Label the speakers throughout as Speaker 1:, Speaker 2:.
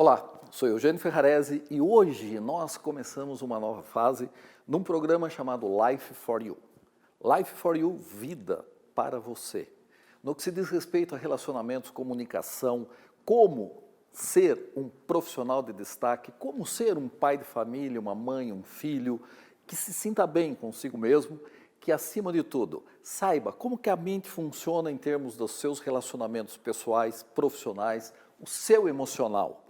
Speaker 1: Olá, sou Eugênio Ferrarese e hoje nós começamos uma nova fase num programa chamado Life for You. Life for You, vida para você. No que se diz respeito a relacionamentos, comunicação, como ser um profissional de destaque, como ser um pai de família, uma mãe, um filho, que se sinta bem consigo mesmo, que acima de tudo saiba como que a mente funciona em termos dos seus relacionamentos pessoais, profissionais, o seu emocional.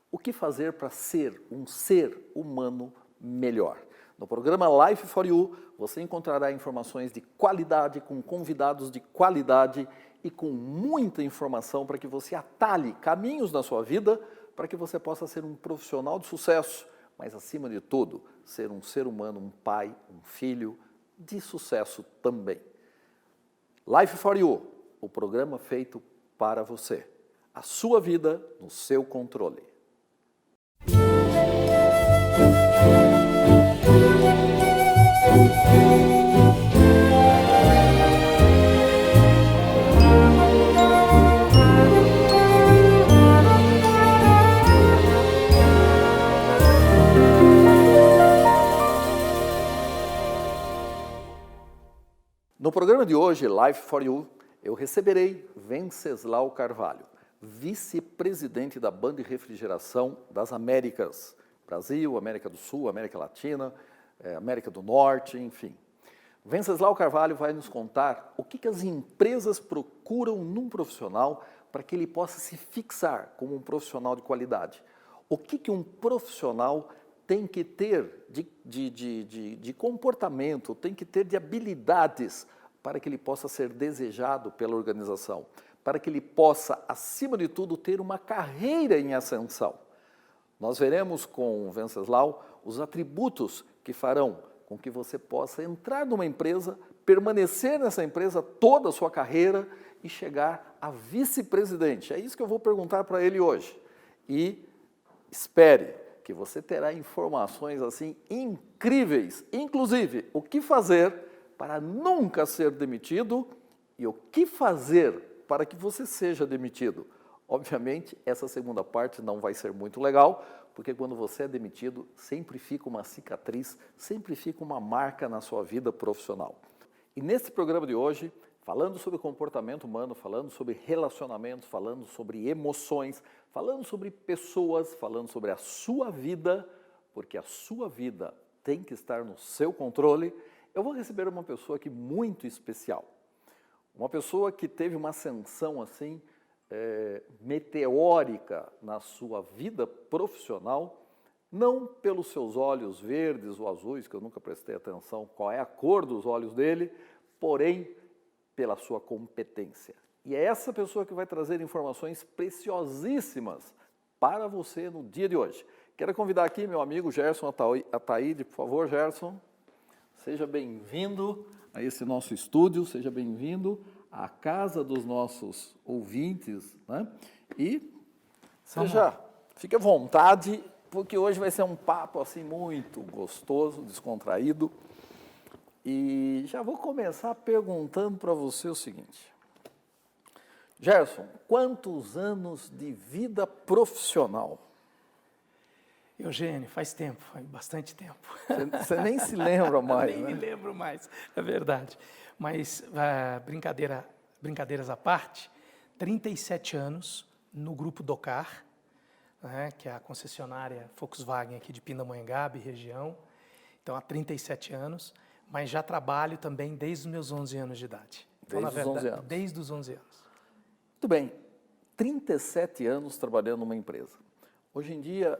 Speaker 1: O que fazer para ser um ser humano melhor? No programa Life for You, você encontrará informações de qualidade, com convidados de qualidade e com muita informação para que você atalhe caminhos na sua vida para que você possa ser um profissional de sucesso, mas acima de tudo, ser um ser humano, um pai, um filho de sucesso também. Life for You, o programa feito para você. A sua vida no seu controle. No programa de hoje, Life for You, eu receberei Venceslau Carvalho, vice-presidente da Band Refrigeração das Américas, Brasil, América do Sul, América Latina, América do Norte, enfim. Venceslau Carvalho vai nos contar o que as empresas procuram num profissional para que ele possa se fixar como um profissional de qualidade. O que um profissional tem que ter de comportamento, tem que ter de habilidades para que ele possa ser desejado pela organização, para que ele possa, acima de tudo, ter uma carreira em ascensão. Nós veremos com o Venceslau os atributos que farão com que você possa entrar numa empresa, permanecer nessa empresa toda a sua carreira e chegar a vice-presidente. É isso que eu vou perguntar para ele hoje. E espere que você terá informações assim incríveis, inclusive o que fazer para nunca ser demitido e o que fazer para que você seja demitido. Obviamente, essa segunda parte não vai ser muito legal, porque quando você é demitido, sempre fica uma cicatriz, sempre fica uma marca na sua vida profissional. E nesse programa de hoje, falando sobre comportamento humano, falando sobre relacionamentos, falando sobre emoções, falando sobre pessoas, falando sobre a sua vida, porque a sua vida tem que estar no seu controle, eu vou receber uma pessoa aqui muito especial. Uma pessoa que teve uma ascensão assim, meteórica na sua vida profissional, não pelos seus olhos verdes ou azuis, que eu nunca prestei atenção qual é a cor dos olhos dele, porém pela sua competência. E é essa pessoa que vai trazer informações preciosíssimas para você no dia de hoje. Quero convidar aqui meu amigo Gerson Ataíde, por favor, Gerson, seja bem-vindo a esse nosso estúdio, seja bem-vindo à casa dos nossos ouvintes, né? E fique à vontade, porque hoje vai ser um papo assim muito gostoso, descontraído. E já vou começar perguntando para você o seguinte. Gerson, quantos anos de vida profissional?
Speaker 2: Eugênio, faz tempo, faz bastante tempo.
Speaker 1: Você nem se lembra mais,
Speaker 2: nem
Speaker 1: né?
Speaker 2: me lembro mais, é verdade. Mas, brincadeiras à parte, 37 anos no Grupo Docar, né, que é a concessionária Volkswagen aqui de Pindamonhangaba, região. Então, há 37 anos, mas já trabalho também desde os meus 11 anos de idade. Então,
Speaker 1: Desde os 11 anos.
Speaker 2: Desde os 11 anos.
Speaker 1: Muito bem, 37 anos trabalhando numa empresa. Hoje em dia,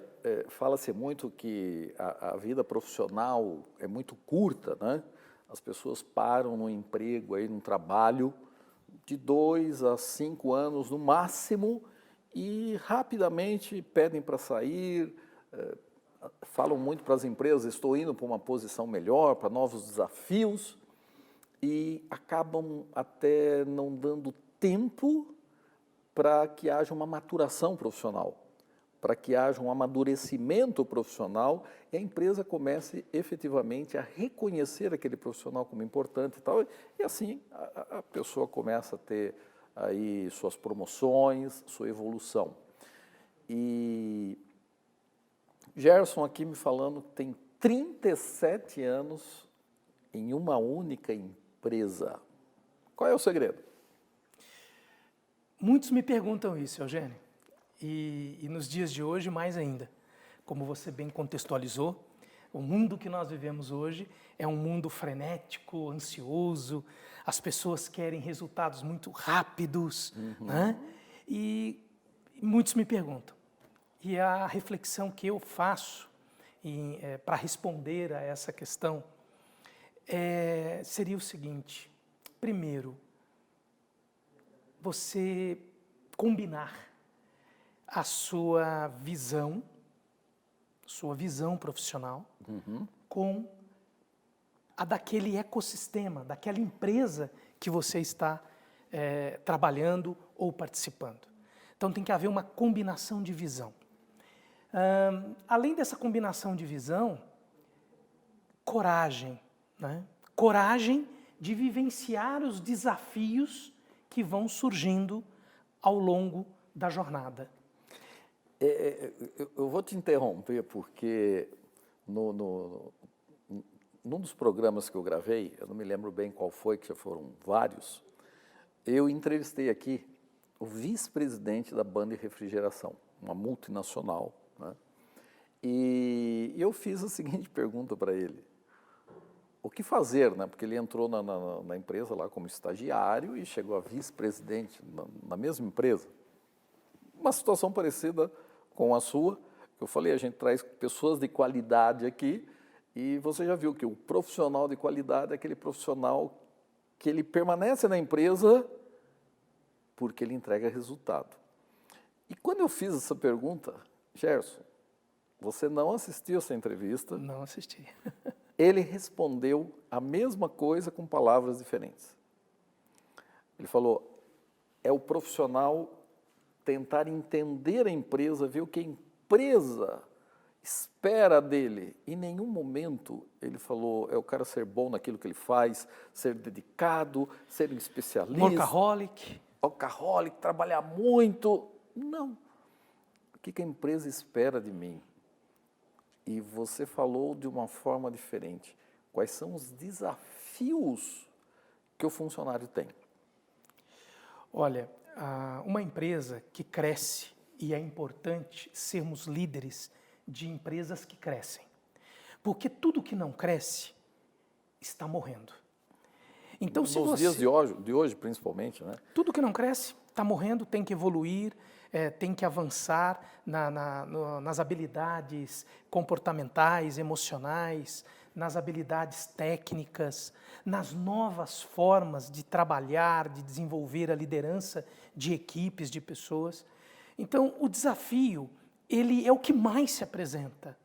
Speaker 1: fala-se muito que a vida profissional é muito curta, né? As pessoas param no emprego, aí, num trabalho de 2 a 5 anos no máximo e rapidamente pedem para sair, falam muito para as empresas, estou indo para uma posição melhor, para novos desafios e acabam até não dando tempo para que haja uma maturação profissional, para que haja um amadurecimento profissional e a empresa comece efetivamente a reconhecer aquele profissional como importante e tal, e assim a pessoa começa a ter aí suas promoções, sua evolução. E Gerson aqui me falando que tem 37 anos em uma única empresa. Qual é o segredo?
Speaker 2: Muitos me perguntam isso, Eugênio. E nos dias de hoje, mais ainda. Como você bem contextualizou, o mundo que nós vivemos hoje é um mundo frenético, ansioso, as pessoas querem resultados muito rápidos, né? E muitos me perguntam. E a reflexão que eu faço para responder a essa questão seria o seguinte: primeiro, você combinar a sua visão profissional com a daquele ecossistema, daquela empresa que você está trabalhando ou participando. Então tem que haver uma combinação de visão. Além dessa combinação de visão, coragem, né? Coragem de vivenciar os desafios que vão surgindo ao longo da jornada.
Speaker 1: Eu vou te interromper porque num dos programas que eu gravei, eu não me lembro bem qual foi, que já foram vários, eu entrevistei aqui o vice-presidente da Band Refrigeração, uma multinacional, né? E eu fiz a seguinte pergunta para ele: o que fazer, né? Porque ele entrou na empresa lá como estagiário e chegou a vice-presidente na mesma empresa. Uma situação parecida com a sua, que eu falei, a gente traz pessoas de qualidade aqui e você já viu que o profissional de qualidade é aquele profissional que ele permanece na empresa porque ele entrega resultado. E quando eu fiz essa pergunta, Gerson, você não assistiu essa entrevista?
Speaker 2: Não assisti.
Speaker 1: Ele respondeu a mesma coisa com palavras diferentes. Ele falou, é o profissional tentar entender a empresa, ver o que a empresa espera dele. Em nenhum momento ele falou, é o cara ser bom naquilo que ele faz, ser dedicado, ser um especialista.
Speaker 2: Workaholic.
Speaker 1: Workaholic, trabalhar muito. Não. O que a empresa espera de mim? E você falou de uma forma diferente. Quais são os desafios que o funcionário tem?
Speaker 2: Olha, uma empresa que cresce, e é importante sermos líderes de empresas que crescem, porque tudo que não cresce está morrendo. Então,
Speaker 1: Nos dias de hoje, principalmente, né?
Speaker 2: Tudo que não cresce está morrendo, tem que evoluir, tem que avançar nas habilidades comportamentais, emocionais, nas habilidades técnicas, nas novas formas de trabalhar, de desenvolver a liderança de equipes, de pessoas. Então, o desafio, ele é o que mais se apresenta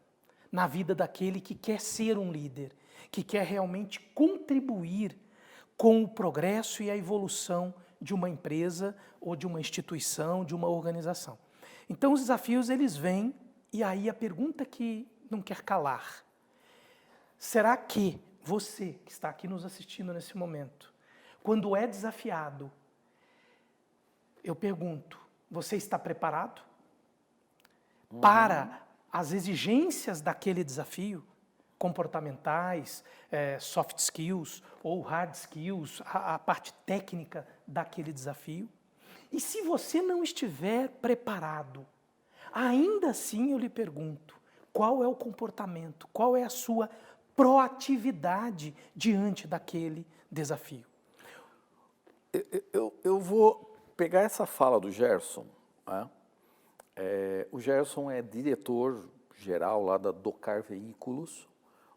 Speaker 2: na vida daquele que quer ser um líder, que quer realmente contribuir com o progresso e a evolução de uma empresa ou de uma instituição, de uma organização. Então, os desafios, eles vêm, e aí a pergunta que não quer calar: será que você, que está aqui nos assistindo nesse momento, quando é desafiado, eu pergunto, você está preparado para as exigências daquele desafio? Comportamentais, soft skills ou hard skills, a parte técnica daquele desafio. E se você não estiver preparado, ainda assim eu lhe pergunto, qual é o comportamento, qual é a sua proatividade diante daquele desafio?
Speaker 1: Eu vou pegar essa fala do Gerson, né? O Gerson é diretor-geral lá da Docar Veículos,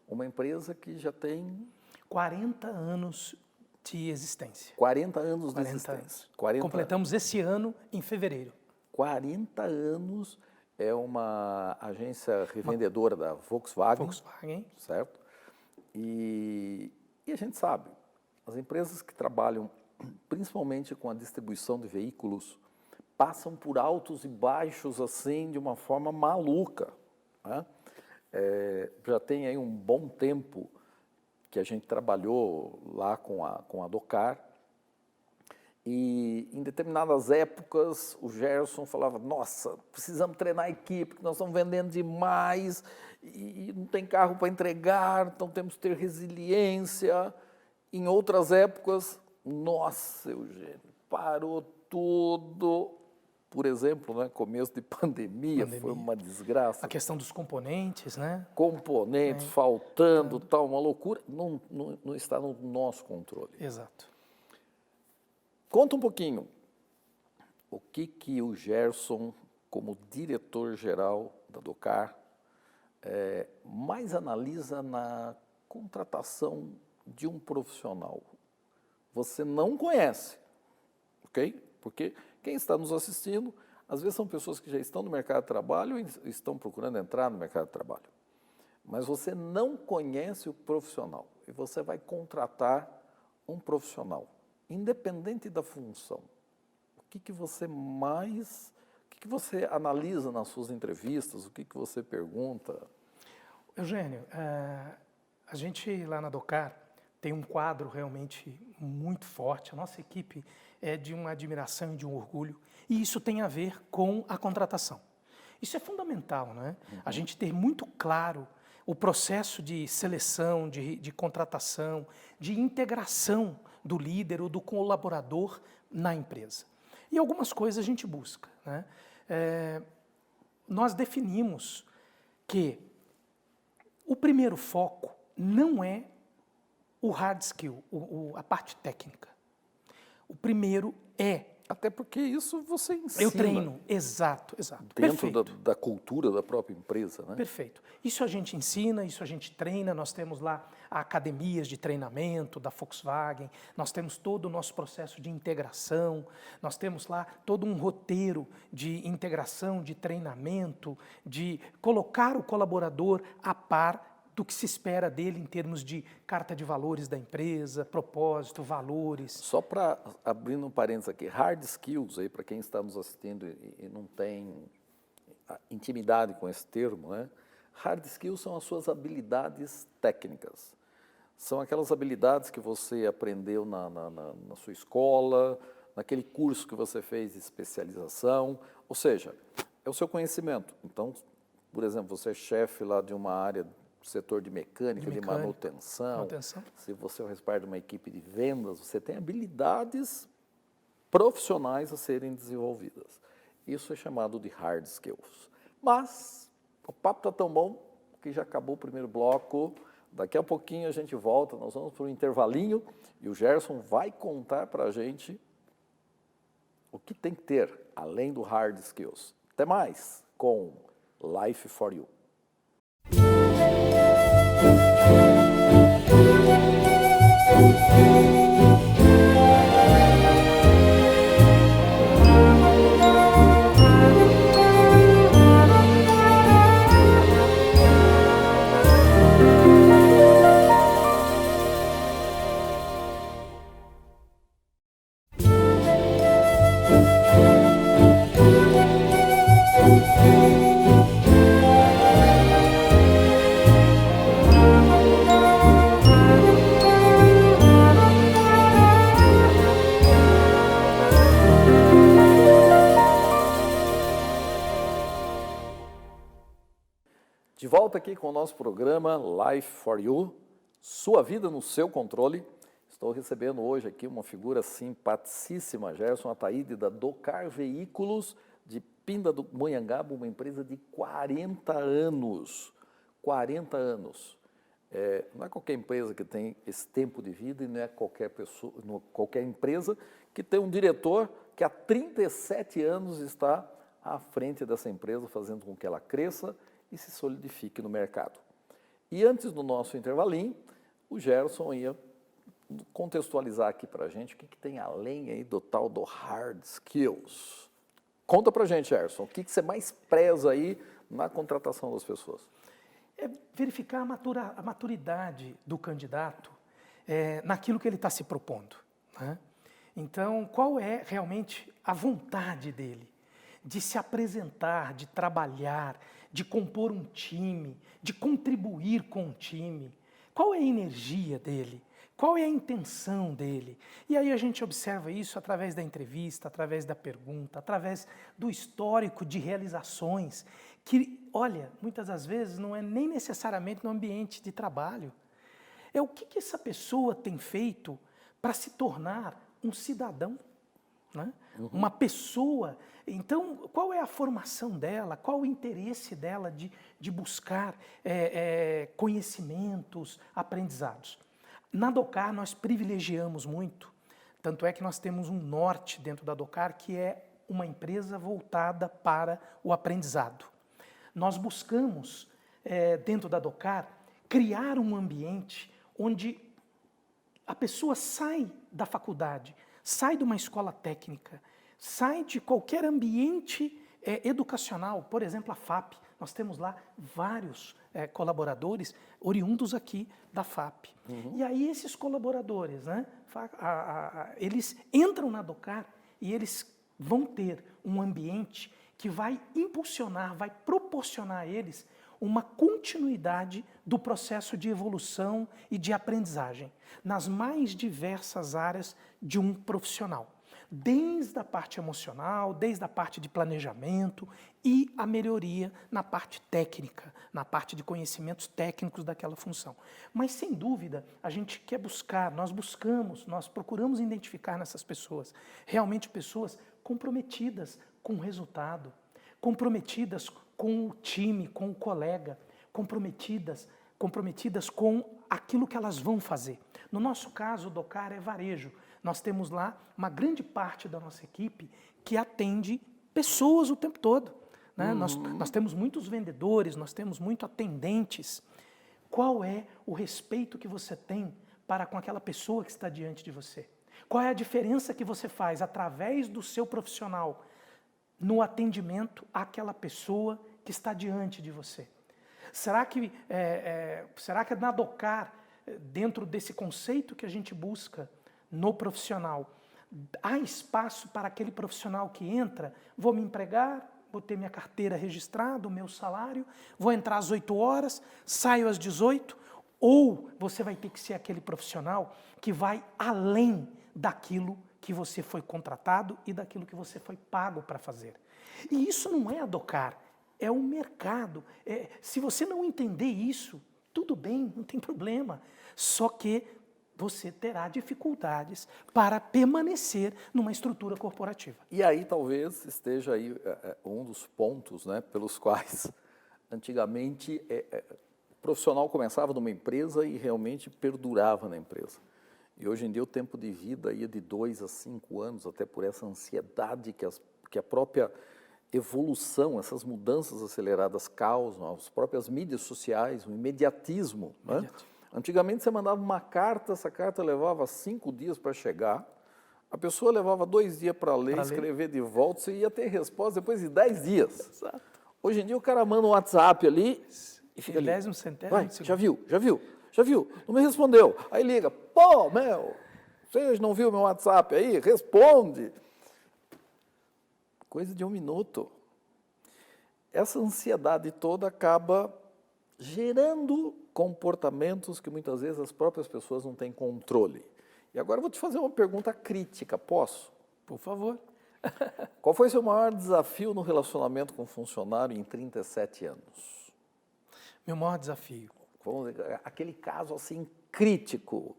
Speaker 1: uma empresa que já tem
Speaker 2: 40 anos de existência.
Speaker 1: 40 anos de existência. 40
Speaker 2: Completamos esse ano em fevereiro.
Speaker 1: 40 anos, é uma agência revendedora da Volkswagen, certo? E a gente sabe, as empresas que trabalham principalmente com a distribuição de veículos passam por altos e baixos assim de uma forma maluca, né? Já tem aí um bom tempo que a gente trabalhou lá com a Docar E em determinadas épocas, o Gerson falava, nossa, precisamos treinar a equipe, porque nós estamos vendendo demais e não tem carro para entregar, então temos que ter resiliência. Em outras épocas, nossa, Eugênio, parou tudo. Por exemplo, né, começo de pandemia, foi uma desgraça.
Speaker 2: A questão dos componentes, né?
Speaker 1: Componentes faltando, tal, uma loucura. Não está no nosso controle.
Speaker 2: Exato.
Speaker 1: Conta um pouquinho, o que o Gerson, como diretor-geral da Docar, mais analisa na contratação de um profissional? Você não conhece, ok? Porque quem está nos assistindo, às vezes são pessoas que já estão no mercado de trabalho e estão procurando entrar no mercado de trabalho. Mas você não conhece o profissional e você vai contratar um profissional. Independente da função, o que você analisa nas suas entrevistas, o que você pergunta?
Speaker 2: Eugênio, a gente lá na Docar tem um quadro realmente muito forte, a nossa equipe é de uma admiração e de um orgulho, e isso tem a ver com a contratação. Isso é fundamental, não é? A gente ter muito claro o processo de seleção, de contratação, de integração do líder ou do colaborador na empresa. E algumas coisas a gente busca, né? Nós definimos que o primeiro foco não é o hard skill, a parte técnica. O primeiro é...
Speaker 1: Até porque isso você ensina.
Speaker 2: Eu treino, exato.
Speaker 1: Dentro da cultura da própria empresa, né?
Speaker 2: Perfeito. Isso a gente ensina, isso a gente treina, nós temos lá academias de treinamento da Volkswagen, nós temos todo o nosso processo de integração, nós temos lá todo um roteiro de integração, de treinamento, de colocar o colaborador a par do que se espera dele em termos de carta de valores da empresa, propósito, valores.
Speaker 1: Só para abrir um parênteses aqui, hard skills, aí para quem está nos assistindo e não tem intimidade com esse termo, né? Hard skills são as suas habilidades técnicas. São aquelas habilidades que você aprendeu na sua escola, naquele curso que você fez de especialização, ou seja, é o seu conhecimento. Então, por exemplo, você é chefe lá de uma área setor de mecânica, de manutenção, se você faz parte de uma equipe de vendas, você tem habilidades profissionais a serem desenvolvidas. Isso é chamado de hard skills. Mas o papo está tão bom que já acabou o primeiro bloco. Daqui a pouquinho a gente volta, nós vamos para um intervalinho e o Gerson vai contar para a gente o que tem que ter, além do hard skills. Até mais com Life for You. De volta aqui com o nosso programa Life for You, sua vida no seu controle. Estou recebendo hoje aqui uma figura simpaticíssima, Gerson Ataíde, da Docar Veículos de Pindamonhangaba, uma empresa de 40 anos. 40 anos. Não é qualquer empresa que tem esse tempo de vida e não é qualquer pessoa, qualquer empresa que tem um diretor que há 37 anos está à frente dessa empresa, fazendo com que ela cresça e se solidifique no mercado. E antes do nosso intervalinho, o Gerson ia contextualizar aqui para a gente o que tem além aí do tal do hard skills. Conta para a gente, Gerson, o que você mais preza aí na contratação das pessoas?
Speaker 2: É verificar a maturidade do candidato naquilo que ele está se propondo, né? Então, qual é realmente a vontade dele de se apresentar, de trabalhar, de compor um time, de contribuir com o time? Qual é a energia dele? Qual é a intenção dele? E aí a gente observa isso através da entrevista, através da pergunta, através do histórico de realizações, que, olha, muitas das vezes não é nem necessariamente no ambiente de trabalho. É o que essa pessoa tem feito para se tornar um cidadão, né? Uma pessoa. Então, qual é a formação dela, qual o interesse dela de buscar conhecimentos, aprendizados? Na Doccar nós privilegiamos muito, tanto é que nós temos um norte dentro da Doccar, que é uma empresa voltada para o aprendizado. Nós buscamos, dentro da Doccar, criar um ambiente onde a pessoa sai da faculdade, sai de uma escola técnica, sai de qualquer ambiente educacional, por exemplo, a FAP. Nós temos lá vários colaboradores oriundos aqui da FAP. E aí esses colaboradores, né, eles entram na Doccar e eles vão ter um ambiente que vai impulsionar, vai proporcionar a eles uma continuidade do processo de evolução e de aprendizagem nas mais diversas áreas de um profissional. Desde a parte emocional, desde a parte de planejamento e a melhoria na parte técnica, na parte de conhecimentos técnicos daquela função. Mas, sem dúvida, a gente quer buscar, nós procuramos identificar nessas pessoas, realmente pessoas comprometidas com o resultado, comprometidas com o time, com o colega, comprometidas com aquilo que elas vão fazer. No nosso caso, o Doccar é varejo. Nós temos lá uma grande parte da nossa equipe que atende pessoas o tempo todo, né? Nós temos muitos vendedores, nós temos muitos atendentes. Qual é o respeito que você tem para com aquela pessoa que está diante de você? Qual é a diferença que você faz através do seu profissional no atendimento àquela pessoa que está diante de você? Será que na Doccar, dentro desse conceito que a gente busca no profissional, há espaço para aquele profissional que entra, vou me empregar, vou ter minha carteira registrada, o meu salário, vou entrar às 8 horas, saio às 18, ou você vai ter que ser aquele profissional que vai além daquilo que você foi contratado e daquilo que você foi pago para fazer. E isso não é a Doccar, é o mercado. Se você não entender isso, tudo bem, não tem problema. Só que você terá dificuldades para permanecer numa estrutura corporativa.
Speaker 1: E aí talvez esteja aí um dos pontos, né, pelos quais antigamente o profissional começava numa empresa e realmente perdurava na empresa. E hoje em dia o tempo de vida ia de 2 a 5 anos, até por essa ansiedade que a própria evolução, essas mudanças aceleradas causam, as próprias mídias sociais, o imediatismo, né? Antigamente você mandava uma carta, essa carta levava 5 dias para chegar, a pessoa levava 2 dias para ler, escrever de volta, você ia ter resposta depois de 10 dias.
Speaker 2: Exato.
Speaker 1: Hoje em dia o cara manda um WhatsApp ali e fica ali. Vai, já viu, não me respondeu. Aí liga, pô, você não viu meu WhatsApp aí? Responde. Coisa de 1 minuto. Essa ansiedade toda acaba gerando comportamentos que muitas vezes as próprias pessoas não têm controle. E agora eu vou te fazer uma pergunta crítica, posso?
Speaker 2: Por favor.
Speaker 1: Qual foi o seu maior desafio no relacionamento com o funcionário em 37 anos?
Speaker 2: Meu maior desafio?
Speaker 1: Aquele caso assim crítico,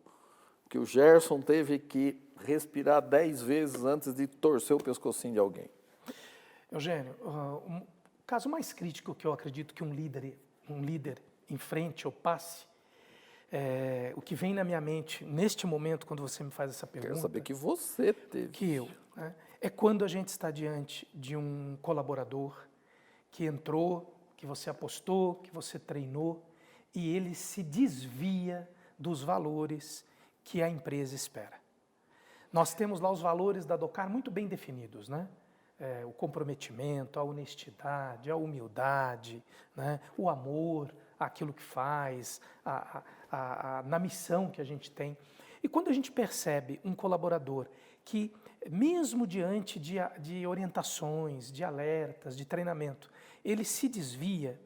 Speaker 1: que o Gerson teve que respirar 10 vezes antes de torcer o pescocinho de alguém.
Speaker 2: Eugênio, o caso mais crítico que eu acredito que um líder enfrente ou passe, o que vem na minha mente neste momento, quando você me faz essa pergunta...
Speaker 1: Quero saber que você teve.
Speaker 2: Que eu. Né, é quando a gente está diante de um colaborador que entrou, que você apostou, que você treinou, e ele se desvia dos valores que a empresa espera. Nós temos lá os valores da Doccar muito bem definidos, né? O comprometimento, a honestidade, a humildade, né? O amor, aquilo que faz, na missão que a gente tem. E quando a gente percebe um colaborador que, mesmo diante de orientações, de alertas, de treinamento, ele se desvia,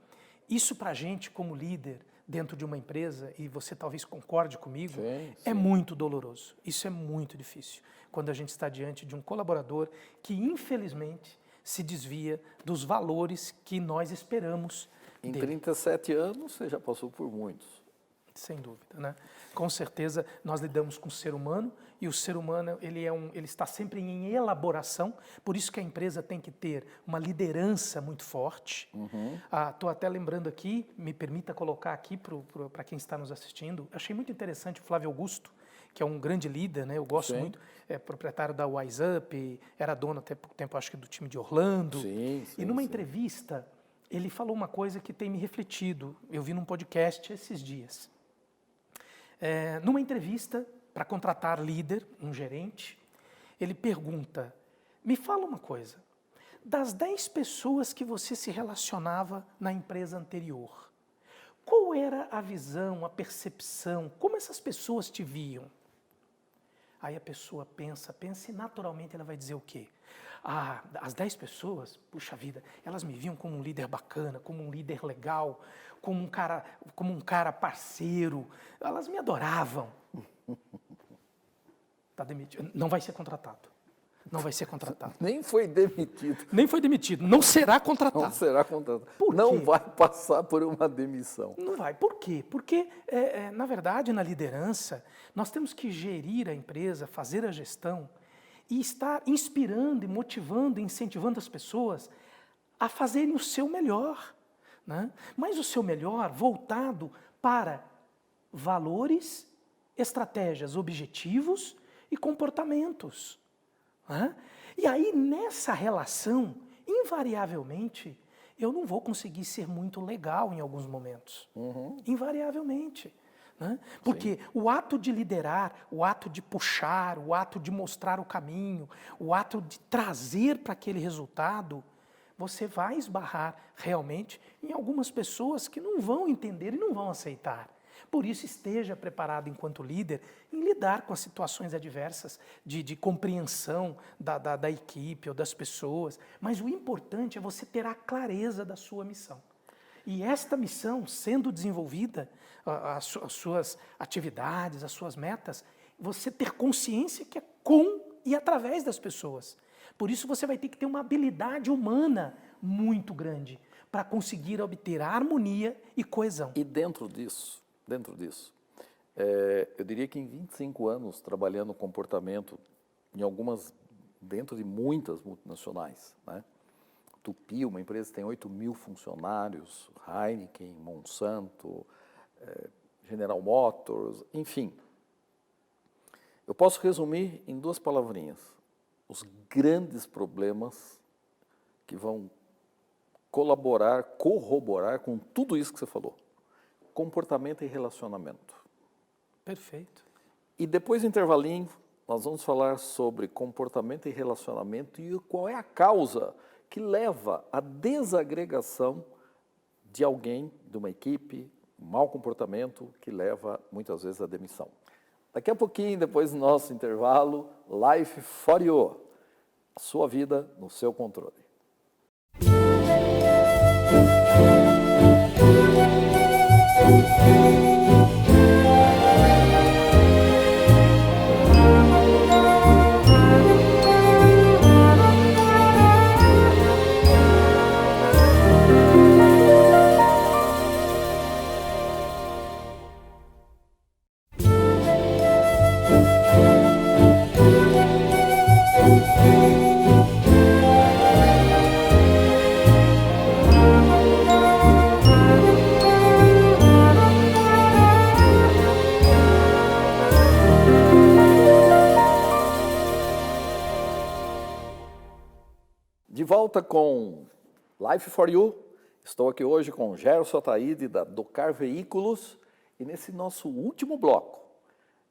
Speaker 2: isso para a gente como líder dentro de uma empresa, e você talvez concorde comigo,
Speaker 1: Sim,
Speaker 2: é
Speaker 1: sim.
Speaker 2: muito doloroso. Isso é muito difícil. Quando a gente está diante de um colaborador que, infelizmente, se desvia dos valores que nós esperamos
Speaker 1: Em
Speaker 2: dele.
Speaker 1: 37 anos, você já passou por muitos.
Speaker 2: Sem dúvida, né? Com certeza nós lidamos com o ser humano e o ser humano ele está sempre em elaboração, por isso que a empresa tem que ter uma liderança muito forte. Estou até lembrando aqui, me permita colocar aqui para quem está nos assistindo, achei muito interessante o Flávio Augusto, que é um grande líder, né? Eu gosto
Speaker 1: Sim.
Speaker 2: muito, é proprietário da Wise Up, era dono até pouco tempo, acho que do time de Orlando.
Speaker 1: Sim,
Speaker 2: E
Speaker 1: sim,
Speaker 2: numa
Speaker 1: sim.
Speaker 2: entrevista, ele falou uma coisa que tem me refletido, eu vi num podcast esses dias. Numa entrevista para contratar líder, um gerente, ele pergunta, me fala uma coisa, das 10 pessoas que você se relacionava na empresa anterior, qual era a visão, a percepção, como essas pessoas te viam? Aí a pessoa pensa e naturalmente ela vai dizer o quê? As 10 pessoas, puxa vida, elas me viam como um líder bacana, como um líder legal, como um cara parceiro, elas me adoravam. Está demitido, não vai ser contratado. Não vai ser contratado.
Speaker 1: Nem foi demitido.
Speaker 2: Nem foi demitido, não será contratado.
Speaker 1: Não será contratado.
Speaker 2: Por
Speaker 1: Não
Speaker 2: quê?
Speaker 1: vai passar por uma demissão.
Speaker 2: Não vai. Por quê? Porque, na verdade, na liderança, nós temos que gerir a empresa, fazer a gestão e estar inspirando, e motivando, e incentivando as pessoas a fazerem o seu melhor, né? Mas o seu melhor voltado para valores, estratégias, objetivos e comportamentos, né? E aí, nessa relação, invariavelmente, eu não vou conseguir ser muito legal em alguns momentos. Invariavelmente. Né? Porque o ato de liderar, o ato de puxar, o ato de mostrar o caminho, o ato de trazer para aquele resultado, você vai esbarrar realmente em algumas pessoas que não vão entender e não vão aceitar. Por isso, esteja preparado enquanto líder em lidar com as situações adversas de compreensão da equipe ou das pessoas. Mas o importante é você ter a clareza da sua missão. E esta missão, sendo desenvolvida, as suas atividades, as suas metas, você ter consciência que é com e através das pessoas. Por isso, você vai ter que ter uma habilidade humana muito grande para conseguir obter harmonia e coesão.
Speaker 1: E dentro disso, eu diria que em 25 anos trabalhando comportamento dentro de muitas multinacionais, né? Tupi, uma empresa que tem 8.000 funcionários, Heineken, Monsanto, General Motors, enfim. Eu posso resumir em 2 palavrinhas. Os grandes problemas que vão corroborar com tudo isso que você falou. Comportamento e relacionamento.
Speaker 2: Perfeito.
Speaker 1: E depois do intervalinho, nós vamos falar sobre comportamento e relacionamento e qual é a causa que leva à desagregação de alguém, de uma equipe, um mau comportamento que leva muitas vezes à demissão. Daqui a pouquinho, depois do nosso intervalo, Life for You, a sua vida no seu controle. De volta com Life for You, estou aqui hoje com Gerson Ataíde da Docar Veículos e nesse nosso último bloco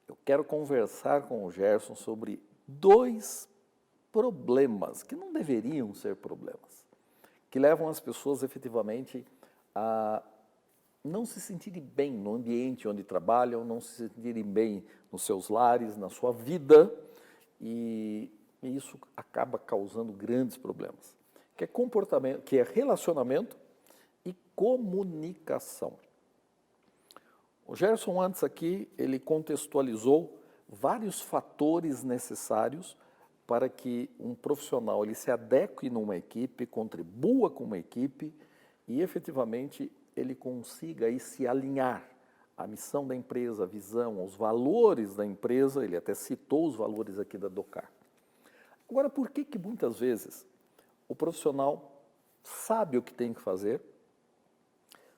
Speaker 1: eu quero conversar com o Gerson sobre 2 problemas que não deveriam ser problemas, que levam as pessoas efetivamente a não se sentirem bem no ambiente onde trabalham, não se sentirem bem nos seus lares, na sua vida e isso acaba causando grandes problemas, que é comportamento, que é relacionamento e comunicação. O Gerson, antes aqui, ele contextualizou vários fatores necessários para que um profissional ele se adeque numa equipe, contribua com uma equipe e, efetivamente, ele consiga aí se alinhar à missão da empresa, à visão, aos valores da empresa. Ele até citou os valores aqui da DOCAR. Agora, por que muitas vezes o profissional sabe o que tem que fazer,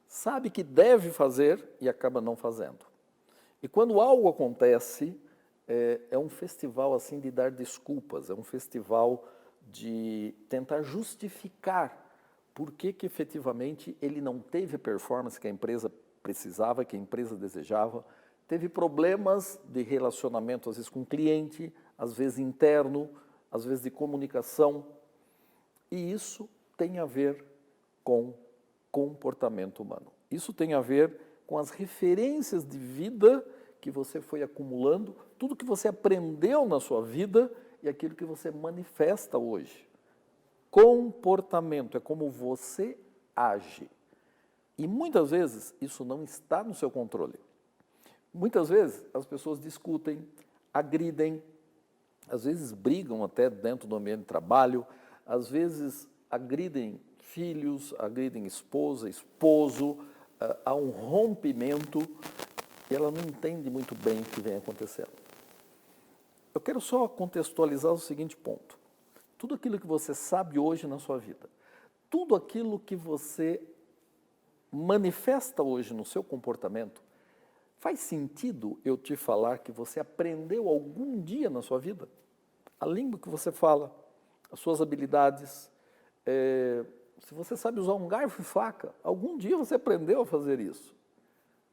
Speaker 1: sabe que deve fazer e acaba não fazendo? E quando algo acontece, é um festival assim de dar desculpas, é um festival de tentar justificar por que efetivamente ele não teve a performance que a empresa precisava, que a empresa desejava, teve problemas de relacionamento, às vezes com o cliente, às vezes interno, às vezes de comunicação, e isso tem a ver com comportamento humano. Isso tem a ver com as referências de vida que você foi acumulando, tudo que você aprendeu na sua vida e aquilo que você manifesta hoje. Comportamento é como você age. E muitas vezes isso não está no seu controle. Muitas vezes as pessoas discutem, agridem, às vezes brigam até dentro do ambiente de trabalho, às vezes agridem filhos, agridem esposa, esposo, há um rompimento e ela não entende muito bem o que vem acontecendo. Eu quero só contextualizar o seguinte ponto. Tudo aquilo que você sabe hoje na sua vida, tudo aquilo que você manifesta hoje no seu comportamento, faz sentido eu te falar que você aprendeu algum dia na sua vida? A língua que você fala, as suas habilidades, se você sabe usar um garfo e faca, algum dia você aprendeu a fazer isso.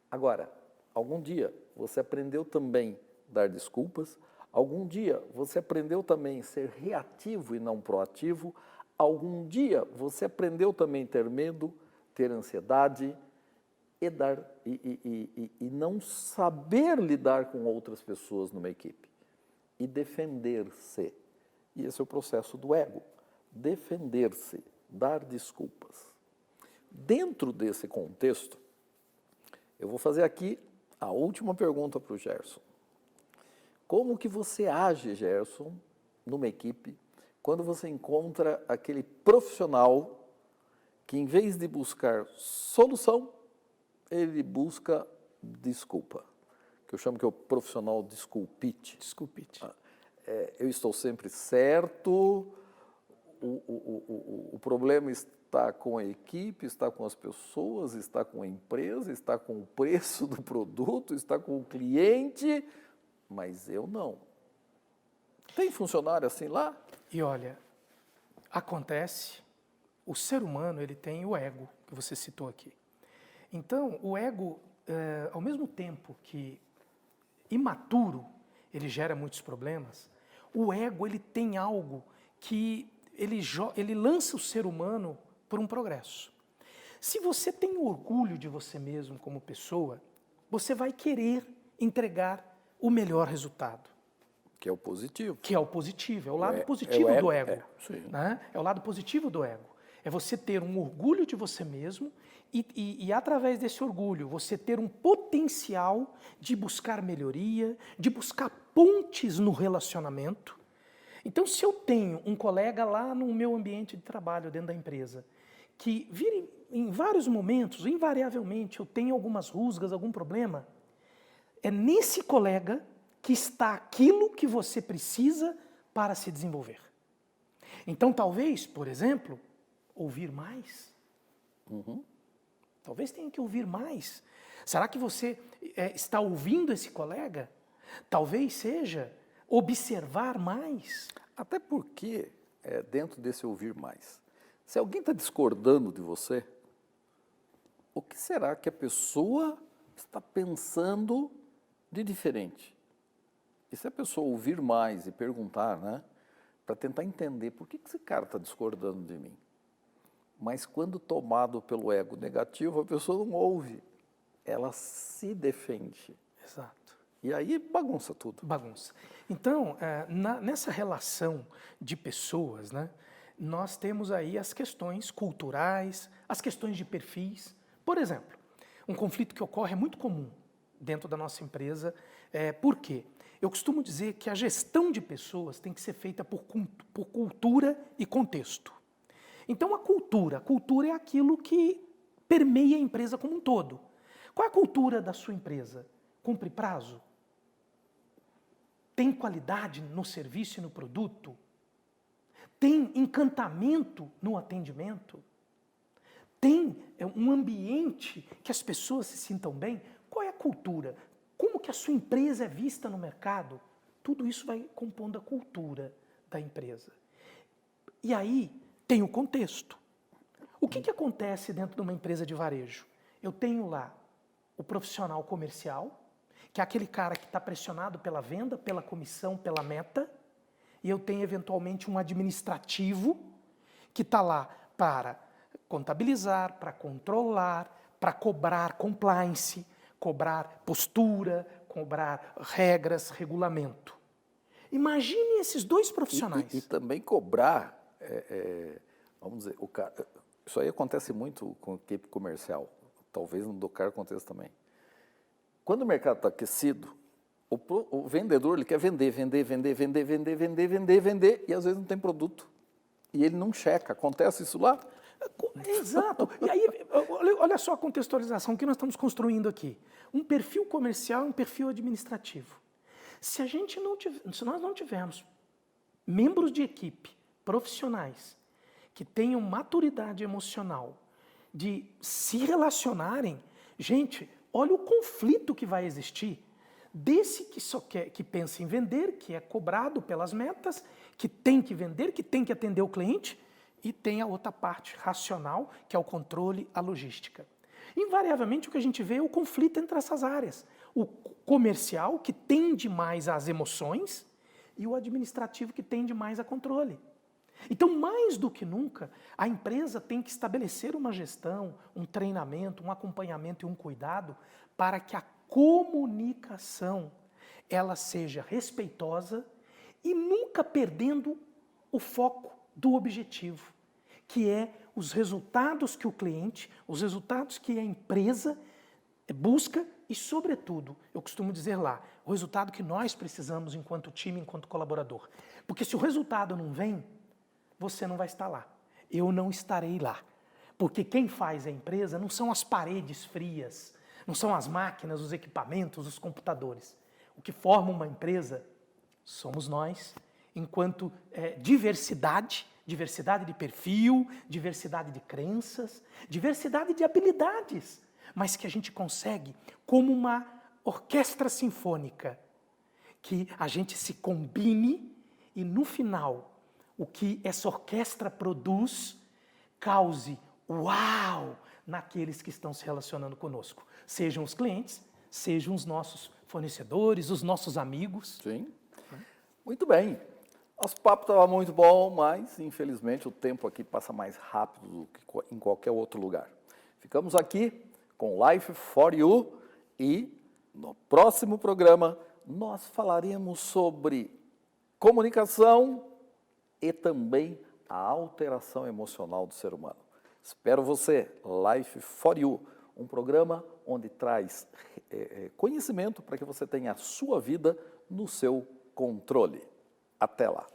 Speaker 1: Agora, algum dia você aprendeu também a dar desculpas, algum dia você aprendeu também a ser reativo e não proativo, algum dia você aprendeu também a ter medo, ter ansiedade e não saber lidar com outras pessoas numa equipe e defender-se. E esse é o processo do ego, defender-se, dar desculpas. Dentro desse contexto, eu vou fazer aqui a última pergunta para o Gerson. Como que você age, Gerson, numa equipe, quando você encontra aquele profissional que, em vez de buscar solução, ele busca desculpa, que eu chamo que é o profissional desculpite.
Speaker 2: Desculpite.
Speaker 1: Eu estou sempre certo, o problema está com a equipe, está com as pessoas, está com a empresa, está com o preço do produto, está com o cliente, mas eu não. Tem funcionário assim lá?
Speaker 2: E olha, acontece, o ser humano ele tem o ego, que você citou aqui. Então, o ego, ao mesmo tempo que imaturo, ele gera muitos problemas, o ego ele tem algo que ele lança o ser humano por um progresso. Se você tem orgulho de você mesmo como pessoa, você vai querer entregar o melhor resultado.
Speaker 1: Que é o positivo.
Speaker 2: Que é o positivo, é o lado positivo do ego.
Speaker 1: Sim.
Speaker 2: Né? É o lado positivo do ego. É você ter um orgulho de você mesmo e através desse orgulho, você ter um potencial de buscar melhoria, de buscar pontes no relacionamento. Então, se eu tenho um colega lá no meu ambiente de trabalho, dentro da empresa, que vira em vários momentos, invariavelmente, eu tenho algumas rusgas, algum problema, é nesse colega que está aquilo que você precisa para se desenvolver. Então, talvez, por exemplo, ouvir mais. Talvez tenha que ouvir mais. Será que você está ouvindo esse colega? Talvez seja observar mais.
Speaker 1: Até porque, dentro desse ouvir mais, se alguém está discordando de você, o que será que a pessoa está pensando de diferente? E se a pessoa ouvir mais e perguntar, né, para tentar entender por que esse cara está discordando de mim? Mas quando tomado pelo ego negativo, a pessoa não ouve, ela se defende.
Speaker 2: Exato.
Speaker 1: E aí bagunça tudo.
Speaker 2: Bagunça. Então, nessa relação de pessoas, né, nós temos aí as questões culturais, as questões de perfis. Por exemplo, um conflito que ocorre é muito comum. dentro da nossa empresa. Por quê? Eu costumo dizer que a gestão de pessoas tem que ser feita por cultura e contexto. Então, a cultura é aquilo que permeia a empresa como um todo. Qual é a cultura da sua empresa? Cumpre prazo? Tem qualidade no serviço e no produto? Tem encantamento no atendimento? Tem um ambiente que as pessoas se sintam bem? Qual é a cultura? Como que a sua empresa é vista no mercado? Tudo isso vai compondo a cultura da empresa. E aí tem o contexto. O que acontece dentro de uma empresa de varejo? Eu tenho lá o profissional comercial, que é aquele cara que está pressionado pela venda, pela comissão, pela meta, e eu tenho eventualmente um administrativo que está lá para contabilizar, para controlar, para cobrar compliance, cobrar postura, cobrar regras, regulamento. Imagine esses dois profissionais.
Speaker 1: E também cobrar, vamos dizer, isso aí acontece muito com a equipe comercial, talvez no Docar aconteça também. Quando o mercado está aquecido, o vendedor ele quer vender, e às vezes não tem produto. E ele não checa. Acontece isso lá?
Speaker 2: Exato. E aí, olha só a contextualização que nós estamos construindo aqui. Um perfil comercial e um perfil administrativo. Se nós não tivermos membros de equipe, profissionais, que tenham maturidade emocional de se relacionarem, gente, olha o conflito que vai existir desse que só quer, que pensa em vender, que é cobrado pelas metas, que tem que vender, que tem que atender o cliente, e tem a outra parte racional, que é o controle, a logística. Invariavelmente, o que a gente vê é o conflito entre essas áreas. O comercial, que tende mais às emoções, e o administrativo, que tende mais a controle. Então, mais do que nunca, a empresa tem que estabelecer uma gestão, um treinamento, um acompanhamento e um cuidado para que a comunicação ela seja respeitosa e nunca perdendo o foco do objetivo, que é os resultados que o cliente, os resultados que a empresa busca e, sobretudo, eu costumo dizer lá, o resultado que nós precisamos enquanto time, enquanto colaborador. Porque se o resultado não vem, você não vai estar lá. Eu não estarei lá. Porque quem faz a empresa não são as paredes frias, não são as máquinas, os equipamentos, os computadores. O que forma uma empresa somos nós, enquanto diversidade de perfil, diversidade de crenças, diversidade de habilidades, mas que a gente consegue como uma orquestra sinfônica, que a gente se combine e no final o que essa orquestra produz cause uau naqueles que estão se relacionando conosco. Sejam os clientes, sejam os nossos fornecedores, os nossos amigos.
Speaker 1: Sim. Muito bem. Nosso papo estava muito bom, mas infelizmente o tempo aqui passa mais rápido do que em qualquer outro lugar. Ficamos aqui com Life for You e no próximo programa nós falaremos sobre comunicação e também a alteração emocional do ser humano. Espero você, Life for You, um programa onde traz conhecimento para que você tenha a sua vida no seu controle. Até lá!